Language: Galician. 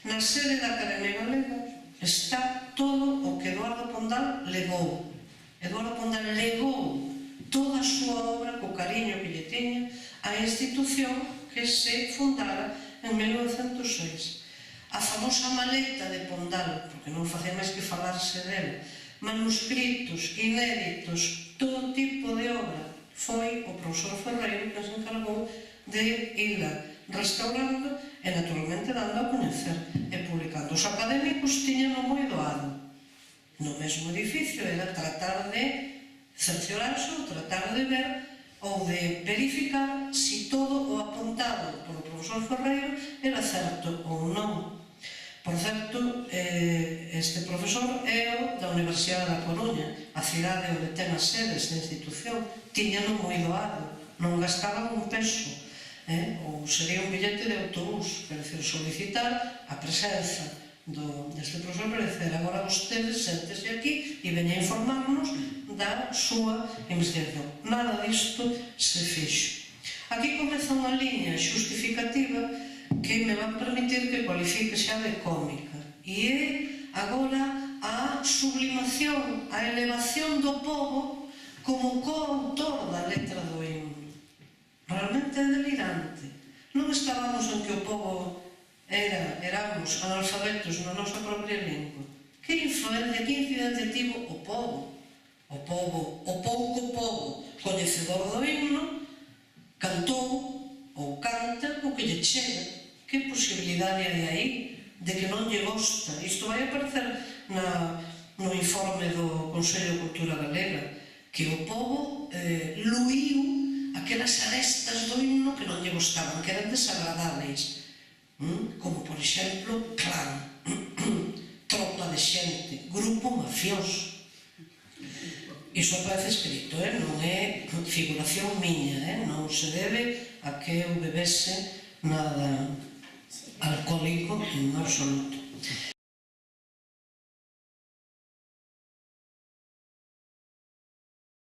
Na sede da Academia Galega está todo o que Eduardo Pondal legou. Eduardo Pondal legou toda a súa obra co cariño que lle tiña á institución que se fundara en 1906. A famosa maleta de Pondal, porque non facía máis que falarse dela, manuscritos, inéditos, todo tipo de obra, foi o profesor Ferreiro que se encargou de ila restaurando e naturalmente dando a coñecer e publicando. Os académicos tiñan moi doado no mesmo edificio, era tratar de cerciorarse ou tratar de ver ou de verificar se todo o apuntado polo profesor Ferreiro era certo ou non. Por certo, este profesor é o da Universidade da Coruña, a cidade onde ten as sedes da institución, tiñano moi doado, non gastaban un peso, ou sería un billete de autobús, quer dizer, solicitar a presenza deste profesor para dizer, agora vostedes séntese aquí e veña a informarnos da súa investigación. Nada disto se fixo. Aquí comeza unha liña xustificativa que me van permitir que cualifique xa de cómica, e é agora a sublimación, a elevación do pobo como coautor da letra do himno. Realmente é delirante. Non estábamos en que o pobo éramos analfabetos na nosa propia lingua. Que influencia, que incidencia tivo o pobo? O pouco pobo coñecedor do himno cantou ou canta o que lle chega. Que posibilidade hai aí de que non lle gosta? Isto vai aparecer no informe do Consello de Cultura Galega, que o pobo luiu aquelas arestas do himno que non lle gostaban, que eran desagradables, como por exemplo clan, tropa de xente, grupo mafioso. Iso aparece escrito, non é figuración miña, non se debe a que eu bebese nada alcohólico en absoluto.